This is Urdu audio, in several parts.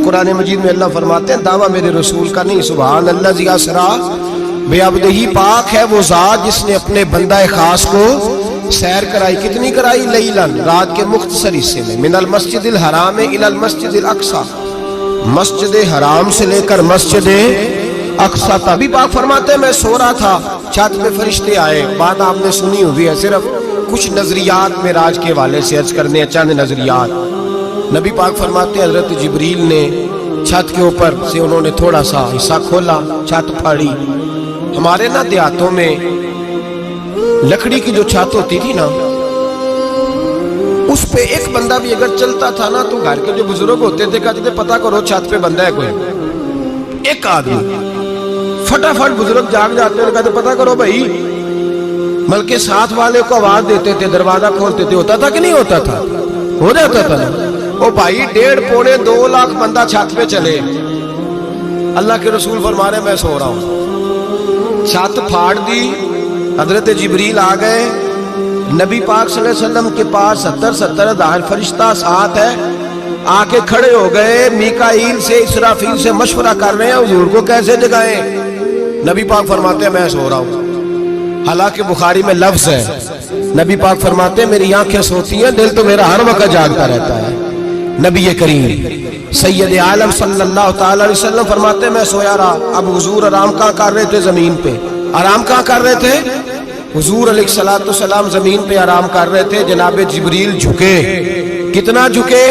قرآن مجید میں اللہ فرماتے ہیں دعویٰ میرے رسول کا نہیں، سبحان اللہ ذی اسرا بعبدہ، پاک ہے وہ ذات جس نے اپنے بندہ خاص کو سیر کرائی. کتنی کرائی؟ لیلن، رات کے مختصر حصے میں، من المسجد الحرام الی المسجد الاقصی، مسجد حرام سے لے کر مسجد اقصی. تبھی پاک فرماتے ہیں میں سو رہا تھا، چھت پہ فرشتے آئے. بات آپ نے سنی ہوئی ہے، صرف کچھ نظریات معراج کے حوالے سے عرض کرنے ہیں، چند نظریات. نبی پاک فرماتے ہیں حضرت جبریل نے چھت کے اوپر سے انہوں نے تھوڑا سا حصہ کھولا، چھت پھاڑی. ہمارے نا دیہاتوں میں لکڑی کی جو چھت ہوتی تھی نا، اس پہ ایک بندہ بھی اگر چلتا تھا نا تو گھر کے جو بزرگ ہوتے تھے کہتے تھے پتہ کرو چھت پہ بندہ ہے کوئی. ایک آدمی فٹافٹ بزرگ جاگ جاتے ہیں، کہتے پتہ کرو بھائی. بلکہ ساتھ والے کو آواز دیتے تھے، دروازہ کھولتے تھے. ہوتا تھا کہ نہیں ہوتا تھا؟ ہو جاتا تھا نا. او بھائی 1.5 پونے 2 لاکھ بندہ چھت پہ چلے، اللہ کے رسول فرما رہے میں سو رہا ہوں. چھت پھاڑ دی، حضرت جبریل آ گئے. نبی پاک صلی اللہ علیہ وسلم کے پاس 70 ہزار فرشتہ ساتھ ہے، آ کے کھڑے ہو گئے. میکائیل سے اسرافیل سے مشورہ کر رہے ہیں حضور کو کیسے جگائیں. نبی پاک فرماتے ہیں میں سو رہا ہوں. حالانکہ بخاری میں لفظ ہے، نبی پاک فرماتے ہیں میری آنکھیں سوتی ہیں، دل تو میرا ہر وقت جاگتا رہتا ہے. نبی کریم سید عالم صلی اللہ تعالی علیہ وسلم فرماتے ہیں میں سویا رہا. اب حضور آرام کہاں کر رہے تھے؟ زمین پہ. آرام کہاں کر رہے تھے؟ حضور علیہ السلام زمین پہ آرام کر رہے تھے. جناب جبریل جھکے. کتنا جھکے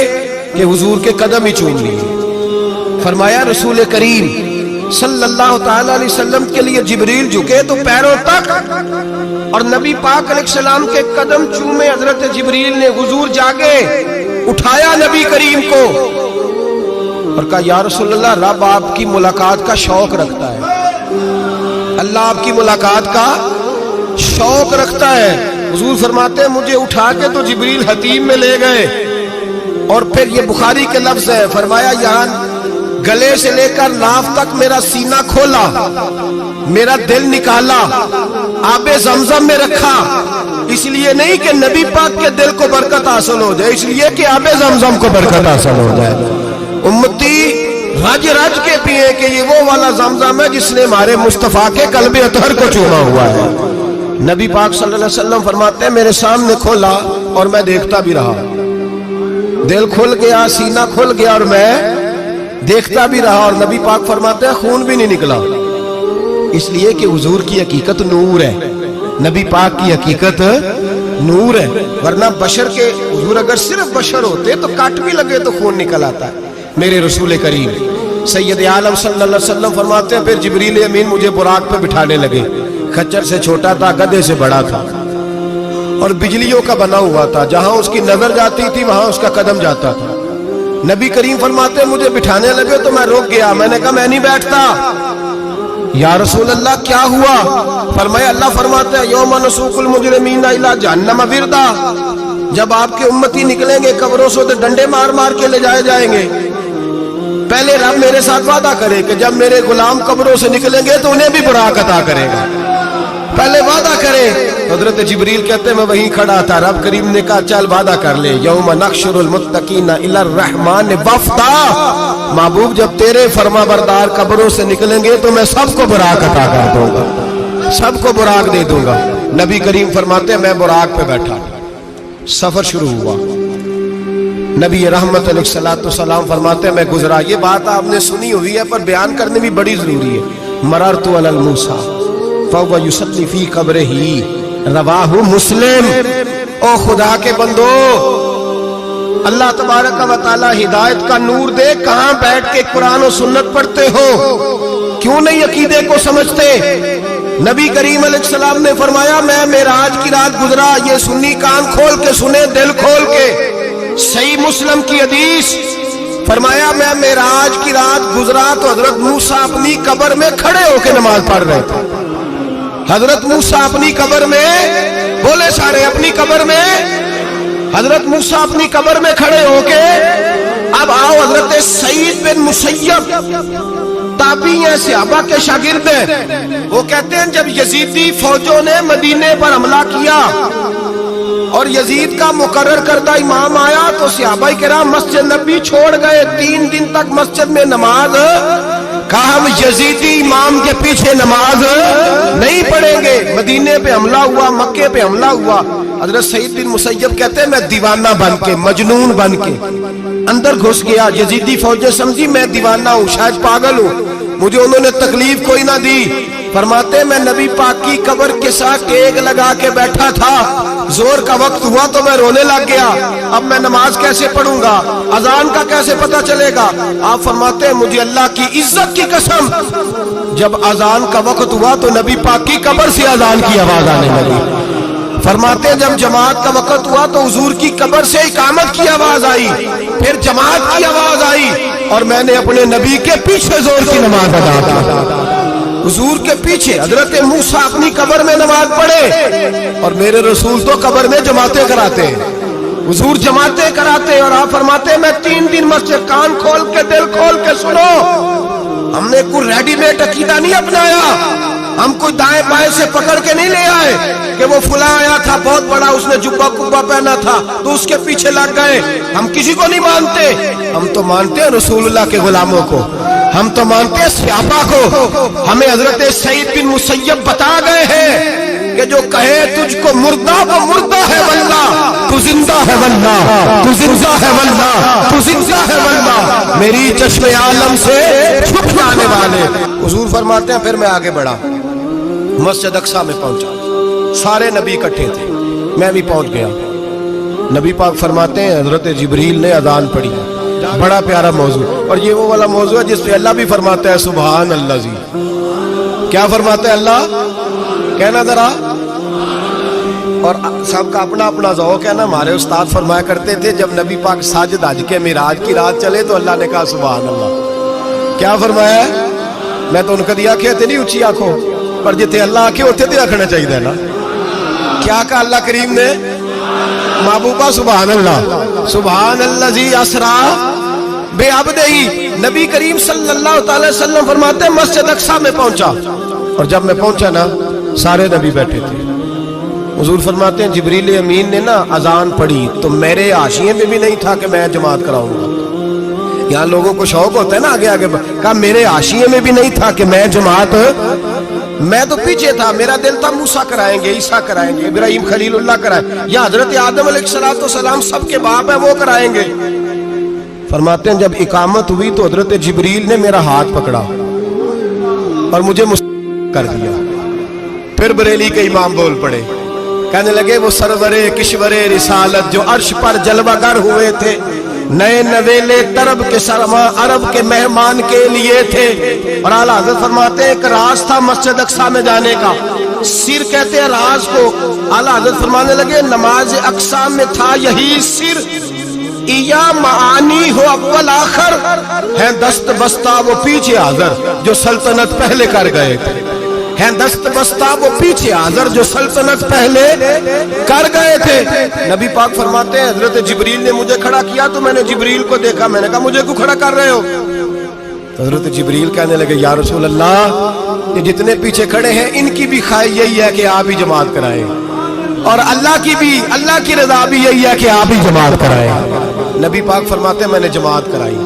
کہ حضور کے قدم ہی چوم لیے. فرمایا رسول کریم صلی اللہ تعالی علیہ وسلم کے لیے جبریل جھکے تو پیروں تک، اور نبی پاک علیہ السلام کے قدم چومے. حضرت جبریل نے حضور جاگے، اٹھایا نبی کریم کو اور کہا یا رسول اللہ رب آپ کی ملاقات کا شوق رکھتا ہے، اللہ آپ کی ملاقات کا شوق رکھتا ہے. حضور فرماتے ہیں مجھے اٹھا کے تو جبریل حتیم میں لے گئے. اور پھر یہ بخاری کے لفظ ہے، فرمایا یہاں گلے سے لے کر ناف تک میرا سینہ کھولا، میرا دل نکالا، آب زمزم میں رکھا. اس لیے نہیں کہ نبی پاک کے دل کو برکت حاصل ہو جائے، اس لیے کہ آب زمزم کو برکت حاصل ہو جائے. امتی رج رج کے پیئے کہ یہ وہ والا زمزم ہے جس نے ہمارے مصطفیٰ کے قلب اطہر کو چوما ہوا ہے. نبی پاک صلی اللہ علیہ وسلم فرماتے ہیں میرے سامنے کھولا اور میں دیکھتا بھی رہا. دل کھل گیا، سینہ کھل گیا اور میں دیکھتا بھی رہا. اور نبی پاک فرماتے ہیں خون بھی نہیں نکلا، اس لیے کہ حضور کی حقیقت نور ہے، نبی پاک کی حقیقت نور ہے. ورنہ بشر کے حضور اگر صرف بشر ہوتے تو کٹ بھی لگے تو خون نکل آتا ہے. میرے رسول کریم سید عالم صلی اللہ علیہ وسلم فرماتے ہیں پھر جبریل امین مجھے براق پہ بٹھانے لگے. خچر سے چھوٹا تھا، گدھے سے بڑا تھا، اور بجلیوں کا بنا ہوا تھا. جہاں اس کی نظر جاتی تھی وہاں اس کا قدم جاتا تھا. نبی کریم فرماتے ہیں مجھے بٹھانے لگے تو میں رک گیا. میں نے کہا میں نہیں بیٹھتا. یا رسول اللہ کیا ہوا؟ فرمایا اللہ فرماتے ہیں یوم نسوق المجرمین الی جہنم وردا، جب آپ کے امتی نکلیں گے قبروں سے تو ڈنڈے مار مار کے لے جائے جائیں گے. پہلے رب میرے ساتھ وعدہ کرے کہ جب میرے غلام قبروں سے نکلیں گے تو انہیں بھی براق عطا کرے گا. پہلے وعدہ کرے. حضرت جبریل کہتے ہیں میں وہیں کھڑا تھا. رب کریم نے کہا چل وعدہ کر لے، یوم نحشر المتقین الی الرحمن وفدا، محبوب جب تیرے فرما بردار قبروں سے نکلیں گے تو میں سب کو براق عطا کر دوں گا، سب کو براق دے دوں گا. نبی کریم فرماتے ہیں میں براق پہ بیٹھا. سفر شروع ہوا. نبی رحمت علیہ السلام فرماتے ہیں میں گزرا. یہ بات آپ نے سنی ہوئی ہے پر بیان کرنے بھی بڑی ضروری ہے. مررت علی الموسیٰ فَهُوَ يُصَلِّ فِي قَبْرِهِ، رواہ مسلم. او خدا کے بندو، اللہ تبارک و تعالی ہدایت کا نور دے. کہاں بیٹھ کے قرآن و سنت پڑھتے ہو؟ کیوں نہیں عقیدے کو سمجھتے؟ نبی کریم علیہ السلام نے فرمایا میں معراج کی رات گزرا. یہ سنی کان کھول کے سنے، دل کھول کے. صحیح مسلم کی حدیث. فرمایا میں معراج کی رات گزرا تو حضرت موسیٰ اپنی قبر میں کھڑے ہو کے نماز پڑھ رہے تھے. حضرت موسیٰ اپنی قبر میں، بولے سارے اپنی قبر میں، حضرت موسیٰ اپنی قبر میں کھڑے ہو کے. اب آؤ حضرت سعید بن مسیب تابعی ہیں، صحابہ کے شاگرد ہیں. وہ کہتے ہیں جب یزیدی فوجوں نے مدینے پر حملہ کیا اور یزید کا مقرر کردہ امام آیا تو صحابہ کرام مسجد نبی چھوڑ گئے، 3 دن تک مسجد میں نماز، کہا ہم یزیدی امام کے پیچھے نماز نہیں پڑھیں گے۔ مدینے پہ حملہ ہوا، مکے پہ حملہ ہوا، حضرت سعید بن مسیب کہتے ہیں میں دیوانہ بن کے، مجنون بن کے اندر گھس گیا۔ یزیدی فوجیں سمجھی میں دیوانہ ہوں، شاید پاگل ہوں، مجھے انہوں نے تکلیف کوئی نہ دی۔ فرماتے میں نبی پاک کی قبر کے ساتھ ٹیک لگا کے بیٹھا تھا، زور کا وقت ہوا تو میں رونے لگ گیا، اب میں نماز کیسے پڑھوں گا، اذان کا کیسے پتہ چلے گا؟ آپ فرماتے ہیں مجھے اللہ کی عزت کی قسم، جب اذان کا وقت ہوا تو نبی پاک کی قبر سے اذان کی آواز آنے لگی۔ فرماتے ہیں جب جماعت کا وقت ہوا تو حضور کی قبر سے اقامت کی آواز آئی، پھر جماعت کی آواز آئی، اور میں نے اپنے نبی کے پیچھے زور کی نماز ادا کی۔ حضور کے پیچھے حضرت موسیٰ اپنی قبر میں نماز پڑھے، اور میرے رسول تو قبر میں جماعتیں کراتے ہیں، حضور جماعتیں کراتے ہیں۔ اور آپ فرماتے ہیں میں 3 دن مسجد، کان کھول کے دل کھول کے سنو، ہم نے کوئی ریڈی میڈ عقیدہ نہیں اپنایا، ہم کوئی دائیں بائیں سے پکڑ کے نہیں لے آئے کہ وہ فلاں آیا تھا بہت بڑا، اس نے جبہ کبہ پہنا تھا تو اس کے پیچھے لگ گئے۔ ہم کسی کو نہیں مانتے، ہم تو مانتے ہیں رسول اللہ کے غلاموں کو، ہم تو مانتے ہیں صحابہ کو۔ ہمیں حضرت سعید بن مسیب بتا گئے ہیں کہ جو کہے تجھ کو مردہ وہ مردہ ہے واللہ، تو زندہ ہے واللہ، تو زندہ ہے واللہ، تو زندہ ہے واللہ، میری چشم عالم سے چھپ جانے والے۔ حضور فرماتے ہیں پھر میں آگے بڑھا، مسجد اقصیٰ میں پہنچا، سارے نبی اکٹھے تھے، میں بھی پہنچ گیا۔ نبی پاک فرماتے ہیں حضرت جبریل نے اذان پڑھی، بڑا پیارا موضوع، اور یہ وہ والا موضوع ہے جس پہ اللہ بھی فرماتا ہے سبحان اللہ جی۔ کیا فرماتا ہے اللہ؟ کہنا ذرا، اور سب کا اپنا اپنا ذوق ہے نا۔ ہمارے استاد فرمایا کرتے تھے جب نبی پاک ساجد حج کے معراج کی رات چلے تو اللہ نے کہا سبحان اللہ۔ کیا فرمایا ہے؟ میں تو ان کدی آنکھیں تھے نہیں اچھی آنکھوں پر جتنے اللہ آنکھیں ہوتے تھے آنکھنا چاہیے نا۔ کیا کہا اللہ کریم نے؟ محبوبہ سبحان اللہ، سبحان اللہ جی اسرا بے عبدہی۔ نبی کریم صلی اللہ تعالی وسلم فرماتے ہیں مسجد اقصیٰ میں پہنچا، اور جب میں پہنچا نا سارے نبی بیٹھے تھے۔ حضور فرماتے ہیں جبریل امین نے نا اذان پڑھی تو میرے حاشیے میں بھی نہیں تھا کہ میں جماعت کراؤں گا۔ یہاں لوگوں کو شوق ہوتا ہے نا آگے آگے، کہا میرے حاشیے میں بھی نہیں تھا کہ میں جماعت، میں تو پیچھے تھا، میرا دل تھا موسیٰ کرائیں گے، عیسیٰ کرائیں گے، ابراہیم خلیل اللہ کرائیں، یا حضرت آدم علیہ السلام سب کے باپ ہیں وہ کرائیں گے۔ فرماتے ہیں جب اقامت ہوئی تو حضرت جبریل نے میرا ہاتھ پکڑا اور مجھے کر دیا۔ پھر بریلی کے امام بول پڑے، کہنے لگے وہ سرور کشور رسالت جو عرش پر جلوہ گر ہوئے تھے، نئے نویلے طرب کے سرما عرب کے مہمان کے لیے تھے۔ اور اعلیٰ حضرت فرماتے ہیں ایک راز تھا مسجد اقصیٰ میں جانے کا، سر کہتے ہیں راز کو۔ اعلیٰ حضرت فرمانے لگے نماز اقصیٰ میں تھا یہی سر، یا معانی ہو اول آخر، ہے دست بستہ وہ پیچھے حاضر جو سلطنت پہلے کر گئے تھے، ہے دست بستہ وہ پیچھے حاضر جو سلطنت پہلے کر گئے تھے۔ نبی پاک فرماتے ہیں حضرت جبریل نے مجھے کھڑا کیا تو میں نے جبریل کو دیکھا، میں نے کہا مجھے کیوں کھڑا کر رہے ہو؟ حضرت جبریل کہنے لگے یا رسول اللہ یہ جتنے پیچھے کھڑے ہیں ان کی بھی خواہش یہی ہے کہ آپ ہی جماعت کرائیں، اور اللہ کی بھی، اللہ کی رضا بھی یہی ہے کہ آپ ہی جماعت کرائیں۔ نبی پاک فرماتے ہیں میں نے جماعت کرائی،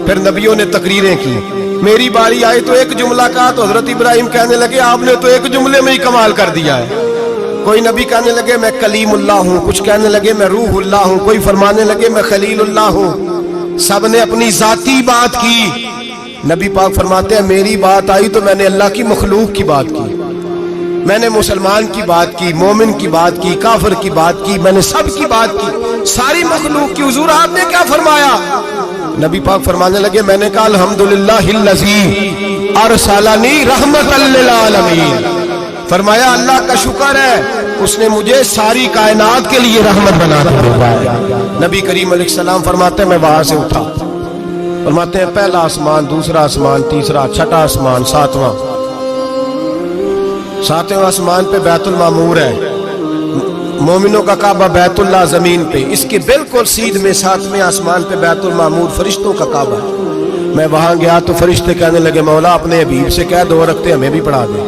پھر نبیوں نے تقریریں کی، میری باری آئی تو ایک جملہ کہا تو حضرت ابراہیم کہنے لگے آپ نے تو ایک جملے میں ہی کمال کر دیا ہے۔ کوئی نبی کہنے لگے میں کلیم اللہ ہوں، کچھ کہنے لگے میں روح اللہ ہوں، کوئی فرمانے لگے میں خلیل اللہ ہوں، سب نے اپنی ذاتی بات کی۔ نبی پاک فرماتے ہیں میری بات آئی تو میں نے اللہ کی مخلوق کی بات کی، میں نے مسلمان کی بات کی، مومن کی بات کی، کافر کی بات کی، میں نے سب کی بات کی، ساری مخلوق کی۔ حضور آپ نے کیا فرمایا؟ نبی پاک فرمانے لگے میں نے کہا الحمدللہ الذی ارسلنی رحمۃ للعالمین، فرمایا اللہ کا شکر ہے اس نے مجھے ساری کائنات کے لیے رحمت بنا دیا۔ نبی کریم علیہ السلام فرماتے ہیں میں وہاں سے اٹھا، فرماتے ہیں پہلا آسمان، دوسرا آسمان، تیسرا، چھٹا آسمان، ساتواں آسمان پہ بیت المعمور ہے، مومنوں کا کعبہ بیت اللہ زمین پہ، اس کے بالکل سیدھ میں 7ویں آسمان پہ بیت المعمور فرشتوں کا کعبہ ہے۔ میں وہاں گیا تو فرشتے کہنے لگے مولا اپنے حبیب سے کہہ 2 رکعتیں ہمیں بھی پڑھا دے،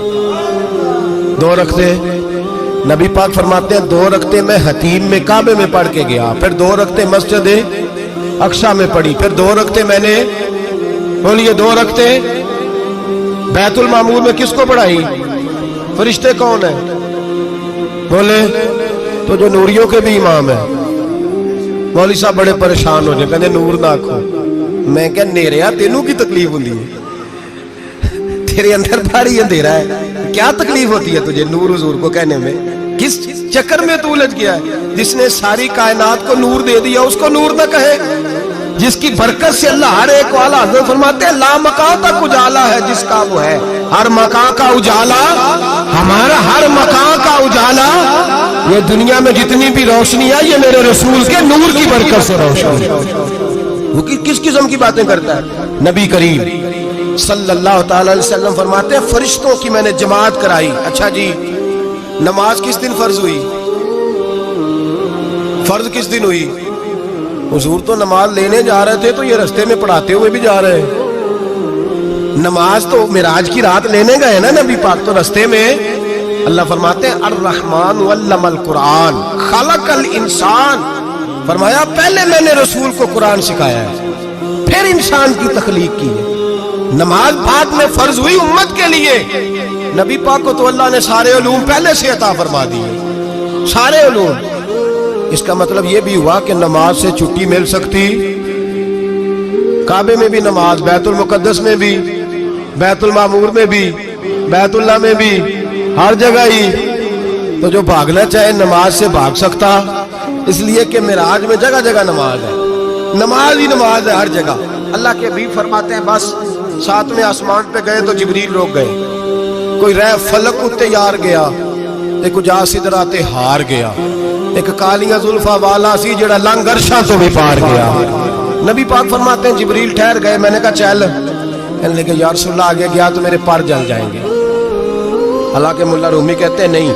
2 رکعتیں نبی پاک فرماتے ہیں 2 رکعتیں میں حتیم میں کعبے میں پڑھ کے گیا، پھر 2 رکعتیں مسجد اقصی میں پڑھی، پھر 2 رکعتیں میں نے بولیے 2 رکعتیں بیت المعمور میں کس کو پڑھائی؟ فرشتے کون ہیں؟ بولے تو جو نوریوں کے بھی امام ہیں۔ مولوی صاحب بڑے پریشان ہو جائے، کہتے نور نہ آکھو۔ میں کہ نیریا تینوں کی تکلیف ہوتی ہے، تیرے اندر بھاری اندھیرا ہے، کیا تکلیف ہوتی ہے تجھے نور حضور کو کہنے میں؟ کس چکر میں تو الجھ گیا ہے؟ جس نے ساری کائنات کو نور دے دیا اس کو نور نہ کہے؟ جس کی برکت سے اللہ ہر ایک والا حضرت فرماتے ہیں لا مکان تک اجالا ہے جس کا وہ ہے، ہر مکان کا اجالا ہمارا، ہر مکان کا اجالا، یہ دنیا میں جتنی بھی روشنی ہے یہ میرے رسول کے نور کی برکت سے روشنی ہے۔ وہ کس قسم کی باتیں کرتا ہے؟ نبی کریم صلی اللہ تعالی علیہ وسلم فرماتے ہیں فرشتوں کی میں نے جماعت کرائی۔ اچھا جی، نماز کس دن فرض ہوئی؟ فرض کس دن ہوئی؟ حضور تو نماز لینے جا رہے تھے تو یہ رستے میں پڑھاتے ہوئے بھی جا رہے ہیں۔ نماز تو معراج کی رات لینے گئے نا نبی پاک، تو رستے میں اللہ فرماتے ہیں الرحمن علم القرآن خلق الانسان، فرمایا پہلے میں نے رسول کو قرآن سکھایا ہے پھر انسان کی تخلیق کی ہے۔ نماز بعد میں فرض ہوئی امت کے لیے، نبی پاک کو تو اللہ نے سارے علوم پہلے سے عطا فرما دیے، سارے علوم۔ اس کا مطلب یہ بھی ہوا کہ نماز سے چھٹی مل سکتی، کعبے میں بھی نماز، بیت المقدس میں بھی، بیت المعمور میں بھی، بیت اللہ میں بھی، ہر جگہ ہی۔ تو جو بھاگنا چاہے نماز سے بھاگ سکتا، اس لیے کہ معراج میں جگہ جگہ نماز ہے، نماز ہی نماز ہے ہر جگہ۔ اللہ کے حبیب فرماتے ہیں بس 7ویں آسمان پہ گئے تو جبریل روک گئے، کوئی رہ فلک اتے یار گیا، ایک جا سدراتے ہار گیا، ایک کالیاں زلفا والا سی جڑا لنگ عرشاں تو بھی پار گیا۔ نبی پاک فرماتے ہیں جبریل ٹھہر گئے، میں نے کہا چل، کہنے لگے یا رسول اللہ آگے گیا تو میرے پر جل جائیں گے۔ حالانکہ ملا رومی کہتے ہیں نہیں،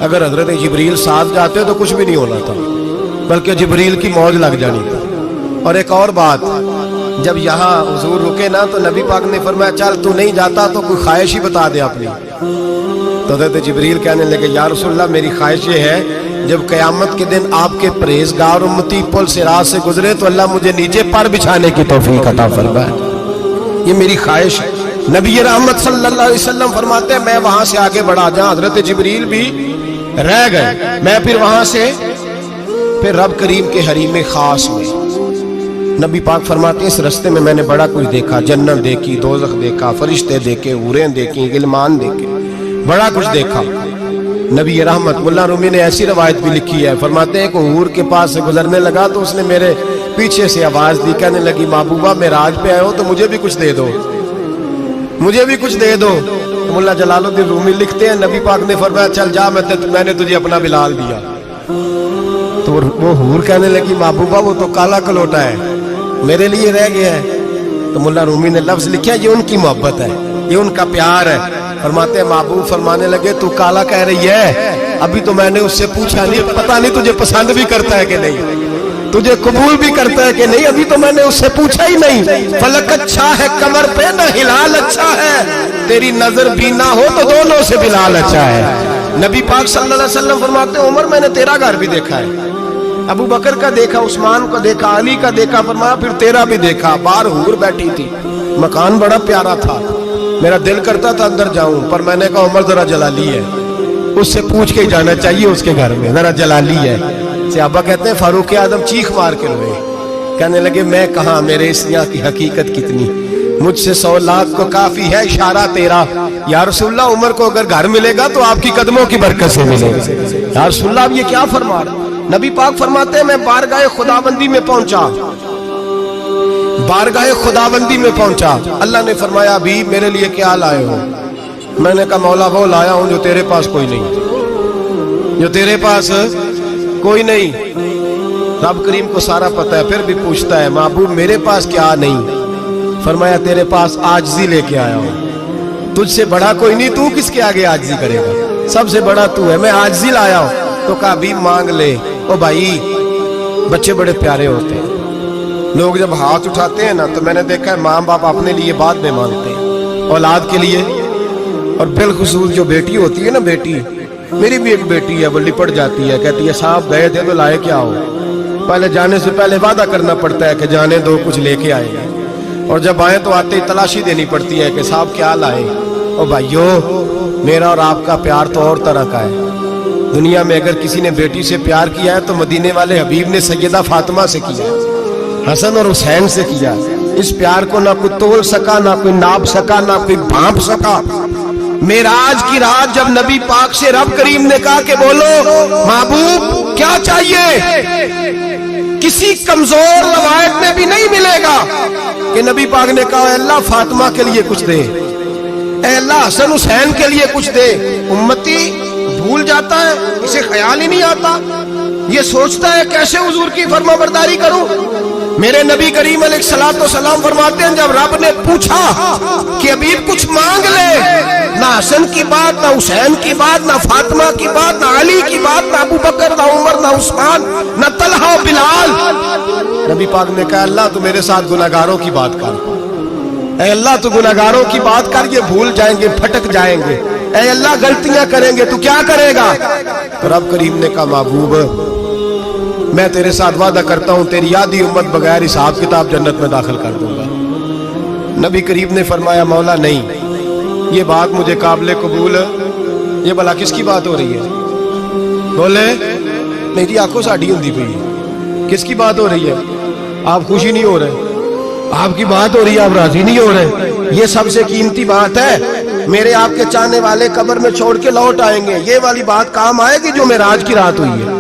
اگر حضرت جبریل ساتھ جاتے تو کچھ بھی نہیں ہونا تھا، بلکہ جبریل کی موج لگ جانی تھی۔ اور ایک اور بات، جب یہاں حضور رکے نا تو نبی پاک نے فرمایا چل تو نہیں جاتا تو کوئی خواہش ہی بتا دے اپنی۔ تو حضرت جبریل کہنے لگے یا رسول اللہ میری خواہش یہ ہے جب قیامت کے دن آپ کے پرہیزگار امتی پل صراط سے گزرے تو اللہ مجھے نیچے پر بچھانے کی توفیق عطا فرمائے، یہ میری خواہش ہے۔ نبی رحمت صلی اللہ علیہ وسلم فرماتے ہیں میں وہاں سے آگے بڑھا جہاں حضرت جبریل بھی رہ گئے، میں پھر وہاں سے پھر رب کریم کے حریم خاص میں۔ نبی پاک فرماتے ہیں اس رستے میں نے بڑا کچھ دیکھا، جنت دیکھی، دوزخ دیکھا، فرشتے دیکھے، حوریں دیکھی، غلمان دیکھے، بڑا کچھ دیکھا۔ نبی رحمت ملا رومی نے ایسی روایت بھی لکھی ہے، فرماتے ہیں کہ حور کے پاس سے گزرنے لگا تو اس نے میرے پیچھے سے آواز دی، کہنے لگی محبوبہ معراج پہ آئے ہو تو مجھے بھی کچھ دے دو، مجھے بھی کچھ دے دو۔ ملا جلال الدین رومی لکھتے ہیں نبی پاک نے فرمایا چل جا میں نے تجھے اپنا بلال دیا۔ تو وہ حور کہنے لگی محبوبہ وہ تو کالا کلوٹا ہے، میرے لیے رہ گیا ہے۔ تو ملا رومی نے لفظ لکھا یہ ان کی محبت ہے، یہ ان کا پیار ہے۔ فرماتے ہیں محبوب فرمانے لگے تو کالا کہہ رہی ہے، ابھی تو میں نے اس سے پوچھا نہیں، پتہ نہیں تجھے پسند بھی کرتا ہے کہ نہیں، تجھے قبول بھی کرتا ہے کہ نہیں، ابھی تو میں نے اس سے پوچھا ہی نہیں۔ فلک اچھا ہے کمر پہ نہ ہلال اچھا ہے، تیری نظر بھی نہ ہو تو دونوں سے بلال اچھا ہے۔ نبی پاک صلی اللہ علیہ وسلم فرماتے ہیں عمر میں نے تیرا گھر بھی دیکھا ہے، ابو بکر کا دیکھا، عثمان کا دیکھا، علی کا دیکھا، فرمایا پھر تیرا بھی دیکھا، باہر حور بیٹھی تھی، مکان بڑا پیارا تھا، میرا دل کرتا تھا اندر جاؤں، پر میں نے کہا عمر ذرا جلالی ہے، اس سے پوچھ کے جانا چاہیے اس کے گھر میں، ذرا جلالی ہے۔ صحابہ کہتے ہیں فاروق اعظم چیخ مار کے روئے، کہنے لگے میں کہاں، میرے اس یہاں کی حقیقت کتنی، مجھ سے 100 لاکھ کو کافی ہے اشارہ تیرا۔ یا رسول اللہ عمر کو اگر گھر ملے گا تو آپ کی قدموں کی برکت سے ملے گا۔ یا رسول اللہ اب یہ کیا فرما رہا؟ نبی پاک فرماتے ہیں میں بارگاہ خداوندی میں پہنچا، بارگاہ خداوندی میں پہنچا، اللہ نے فرمایا ابھی میرے لیے کیا لائے ہو؟ میں نے کہا مولا وہ لایا ہوں جو تیرے پاس کوئی نہیں، جو تیرے پاس کوئی نہیں۔ رب کریم کو سارا پتہ ہے، پھر بھی پوچھتا ہے محبوب میرے پاس کیا نہیں؟ فرمایا تیرے پاس عاجزی لے کے آیا ہوں، تجھ سے بڑا کوئی نہیں، تو کس کے آگے عاجزی کرے گا، سب سے بڑا تو ہے، میں عاجزی لایا ہوں۔ تو کہا بھی مانگ لے۔ او بھائی بچے بڑے پیارے ہوتے ہیں، لوگ جب ہاتھ اٹھاتے ہیں نا تو میں نے دیکھا ہے ماں باپ اپنے لیے بعد میں مانگتے ہیں، اولاد کے لیے، اور بالخصوص جو بیٹی ہوتی ہے نا، بیٹی میری بھی ایک بیٹی ہے, وہ لپٹ جاتی ہے, کہتی ہے صاحب گئے تھے تو لائے کیا ہو؟ پہلے جانے سے پہلے وعدہ کرنا پڑتا ہے کہ جانے دو کچھ لے کے آئے گا, اور جب آئے تو آتے ہی تلاشی دینی پڑتی ہے کہ صاحب کیا لائے. او بھائیو, میرا اور آپ کا پیار تو اور طرح کا ہے. دنیا میں اگر کسی نے بیٹی سے پیار کیا ہے تو مدینے والے حبیب نے سیدہ فاطمہ سے کیا, حسن اور حسین سے کیا. اس پیار کو نہ کوئی تول سکا, نہ کوئی ناپ سکا, نہ کوئی بھانپ سکا. معراج کی رات جب نبی پاک سے رب کریم نے کہا کہ بولو محبوب کیا چاہیے, کسی کمزور روایت میں بھی نہیں ملے گا کہ نبی پاک نے کہا اے اللہ فاطمہ کے لیے کچھ دے, اے اللہ حسن حسین کے لیے کچھ دے. امتی بھول جاتا ہے, اسے خیال ہی نہیں آتا, یہ سوچتا ہے کیسے حضور کی فرما برداری کروں. میرے نبی کریم علیہ الصلوۃ والسلام فرماتے ہیں جب رب نے پوچھا کہ ابھی کچھ مانگ لے, نہ حسن کی بات, نہ حسین کی بات, نہ فاطمہ کی بات, نہ علی کی بات, نہ ابو بکر, نہ عمر, نہ عثمان, نہ طلحہ و بلال. نبی پاک نے کہا اللہ تو میرے ساتھ گناہگاروں کی بات کر, اے اللہ تو گناہگاروں کی بات کر, یہ بھول جائیں گے, پھٹک جائیں گے. اے اللہ غلطیاں کریں گے, تو کیا کرے گا؟ تو رب کریم نے کہا محبوب میں تیرے ساتھ وعدہ کرتا ہوں تیری آدھی امت بغیر حساب کتاب جنت میں داخل کر دوں گا. نبی کریم نے فرمایا مولا نہیں, یہ بات مجھے قابل قبول, یہ بھلا کس کی بات ہو رہی ہے؟ بولے میری آنکھوں ساڑھی ہوندی پئی, کس کی بات ہو رہی ہے؟ آپ خوشی نہیں ہو رہے, آپ کی بات ہو رہی ہے, آپ راضی نہیں ہو رہے. یہ سب سے قیمتی بات ہے, میرے آپ کے چاہنے والے قبر میں چھوڑ کے لوٹ آئیں گے. یہ والی بات کام آئے گی جو معراج کی رات ہوئی ہے,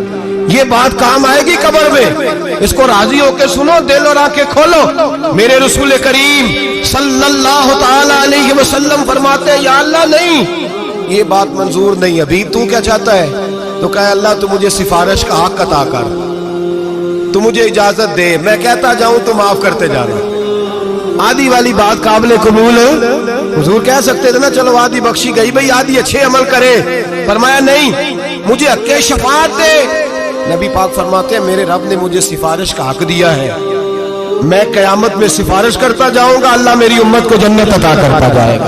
یہ بات کام آئے گی قبر میں. اس کو راضی ہو کے سنو, دل اور آنکھیں کھولو. میرے رسول کریم صلی اللہ تعالی علیہ وسلم فرماتے ہیں یا اللہ نہیں, یہ بات منظور نہیں. ابھی تو کیا چاہتا ہے؟ تو کہا اللہ تو مجھے سفارش کا حق عطا کر, تو مجھے اجازت دے, میں کہتا جاؤں تو معاف کرتے جانا. آدھی والی بات قابل قبول, حضور کہہ سکتے تھے نا چلو آدھی بخشی گئی بھئی, آدھی اچھے عمل کرے. فرمایا نہیں, مجھے حق شفاعت دے. نبی پاک فرماتے ہیں میرے رب نے مجھے سفارش کا حق دیا ہے, میں قیامت میں سفارش کرتا جاؤں گا, اللہ میری امت کو جنت عطا کرتا جائے گا.